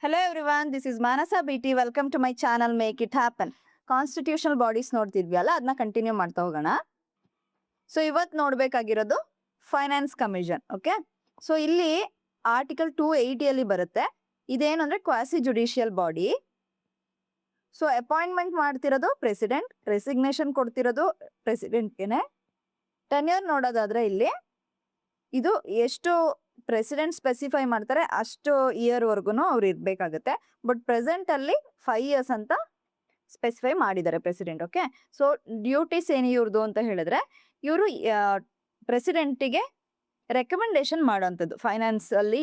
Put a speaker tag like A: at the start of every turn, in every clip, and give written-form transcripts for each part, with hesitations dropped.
A: Hello everyone, this is Manasa BT. Welcome to my channel Make It Happen. Constitutional bodies ನೋಡ್ತಿದ್ವಿ ಅಲ್ಲ, ಅದನ್ನ continue ಮಾಡ್ತಾ ಹೋಗೋಣ. So ಇವತ್ತು ನೋಡ್ಬೇಕಾಗಿರೋದು ಫೈನಾನ್ಸ್ ಕಮಿಷನ್. ಓಕೆ, ಸೊ ಇಲ್ಲಿ ಆರ್ಟಿಕಲ್ 280 ಬರುತ್ತೆ. ಇದೇನು ಅಂದ್ರೆ quasi judicial body. So appointment ಮಾಡ್ತಿರೋದು ಪ್ರೆಸಿಡೆಂಟ್, ರೆಸಿಗ್ನೇಷನ್ ಕೊಡ್ತಿರೋದು ಪ್ರೆಸಿಡೆಂಟ್ಗೆನೆ. ಟೆನ್ಯೂರ್ ನೋಡೋದಾದ್ರೆ ಇಲ್ಲಿ ಇದು ಎಷ್ಟು ಪ್ರೆಸಿಡೆಂಟ್ ಸ್ಪೆಸಿಫೈ ಮಾಡ್ತಾರೆ ಅಷ್ಟು ಇಯರ್ ವರ್ಗು ಅವ್ರು ಇರ್ಬೇಕಾಗುತ್ತೆ. ಬಟ್ ಪ್ರೆಸೆಂಟ್ ಅಲ್ಲಿ 5 years ಅಂತ ಸ್ಪೆಸಿಫೈ ಮಾಡಿದ್ದಾರೆ ಪ್ರೆಸಿಡೆಂಟ್. ಓಕೆ, ಸೊ ಡ್ಯೂಟೀಸ್ ಏನು ಇವ್ರದ್ದು ಅಂತ ಹೇಳಿದ್ರೆ, ಇವರು ಪ್ರೆಸಿಡೆಂಟಿಗೆ ರೆಕಮೆಂಡೇಶನ್ ಮಾಡೋಂಥದ್ದು ಫೈನಾನ್ಸ್ ಅಲ್ಲಿ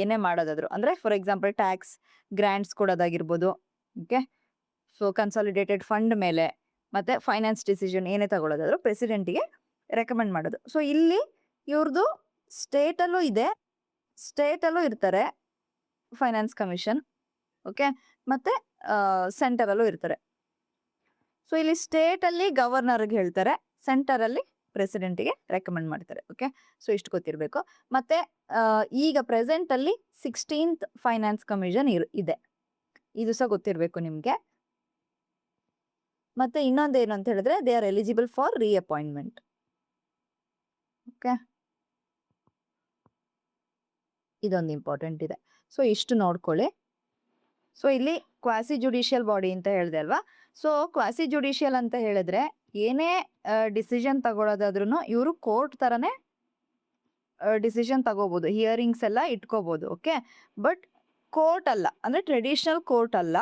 A: ಏನೇ ಮಾಡೋದಾದ್ರು, ಅಂದ್ರೆ ಫಾರ್ ಎಕ್ಸಾಂಪಲ್ ಟ್ಯಾಕ್ಸ್ ಗ್ರಾಂಟ್ಸ್ ಕೊಡೋದಾಗಿರ್ಬೋದು. ಓಕೆ, ಸೊ ಕನ್ಸಾಲಿಡೇಟೆಡ್ ಫಂಡ್ ಮೇಲೆ ಮತ್ತೆ ಫೈನಾನ್ಸ್ ಡಿಸಿಷನ್ ಏನೇ ತಗೊಳ್ಳೋದಾದ್ರು ಪ್ರೆಸಿಡೆಂಟಿಗೆ ರೆಕಮೆಂಡ್ ಮಾಡೋದು. ಸೊ ಇಲ್ಲಿ ಇವ್ರದ್ದು ಸ್ಟೇಟಲ್ಲೂ ಇದೆ, ಸ್ಟೇಟಲ್ಲೂ ಇರ್ತಾರೆ ಫೈನಾನ್ಸ್ ಕಮಿಷನ್. ಓಕೆ, ಮತ್ತೆ ಸೆಂಟರಲ್ಲೂ ಇರ್ತಾರೆ. ಸೊ ಇಲ್ಲಿ ಸ್ಟೇಟಲ್ಲಿ ಗವರ್ನರ್ಗೆ ಹೇಳ್ತಾರೆ, ಸೆಂಟರಲ್ಲಿ ಪ್ರೆಸಿಡೆಂಟಿಗೆ ರೆಕಮೆಂಡ್ ಮಾಡ್ತಾರೆ. ಓಕೆ, ಸೊ ಇಷ್ಟು ಗೊತ್ತಿರಬೇಕು. ಮತ್ತೆ ಈಗ ಪ್ರೆಸೆಂಟ್ ಅಲ್ಲಿ 16th ಫೈನಾನ್ಸ್ ಕಮಿಷನ್ ಇದೆ, ಇದು ಸಹ ಗೊತ್ತಿರಬೇಕು ನಿಮಗೆ. ಮತ್ತೆ ಇನ್ನೊಂದೇನು ಅಂತ ಹೇಳಿದ್ರೆ, they are eligible for reappointment. Okay, ಇದೊಂದು ಇಂಪಾರ್ಟೆಂಟ್ ಇದೆ. ಸೊ ಇಷ್ಟು ನೋಡ್ಕೊಳ್ಳಿ. ಸೊ ಇಲ್ಲಿ ಕ್ವಾಸಿ ಜುಡಿಷಿಯಲ್ ಬಾಡಿ ಅಂತ ಹೇಳಿದೆ ಅಲ್ವಾ. ಸೊ ಕ್ವಾಸಿ ಜುಡಿಷಿಯಲ್ ಅಂತ ಹೇಳಿದ್ರೆ ಏನೇ ಡಿಸಿಷನ್ ತಗೊಳ್ಳೋದಾದ್ರೂ ಇವರು ಕೋರ್ಟ್ ತರನೇ ಡಿಸಿಷನ್ ತಗೋಬಹುದು, ಹಿಯರಿಂಗ್ಸ್ ಎಲ್ಲ ಇಟ್ಕೋಬಹುದು. ಓಕೆ, ಬಟ್ ಕೋರ್ಟ್ ಅಲ್ಲ, ಅಂದ್ರೆ ಟ್ರೆಡಿಷನಲ್ ಕೋರ್ಟ್ ಅಲ್ಲ,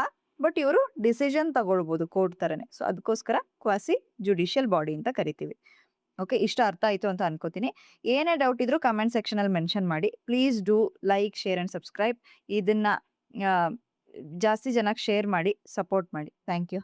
A: ಬಟ್ ಇವರು ಡಿಸಿಷನ್ ತಗೊಳ್ಬಹುದು ಕೋರ್ಟ್ ತರನೇ. ಸೊ ಅದಕ್ಕೋಸ್ಕರ ಕ್ವಾಸಿ ಜುಡಿಷಿಯಲ್ ಬಾಡಿ ಅಂತ ಕರಿತೀವಿ. ಓಕೆ, ಇಷ್ಟ ಅರ್ಥ ಆಯ್ತು ಅಂತ ಅನ್ಕೋತೀನಿ. ಏನೇ ಡೌಟ್ ಇದ್ರು ಕಮೆಂಟ್ ಸೆಕ್ಷನ್ ಅಲ್ಲಿ ಮೆನ್ಷನ್ ಮಾಡಿ. Please do like, share and subscribe. ಇದನ್ನ ಜಾಸ್ತಿ ಜನಕ್ಕೆ ಶೇರ್ ಮಾಡಿ, ಸಪೋರ್ಟ್ ಮಾಡಿ. Thank you.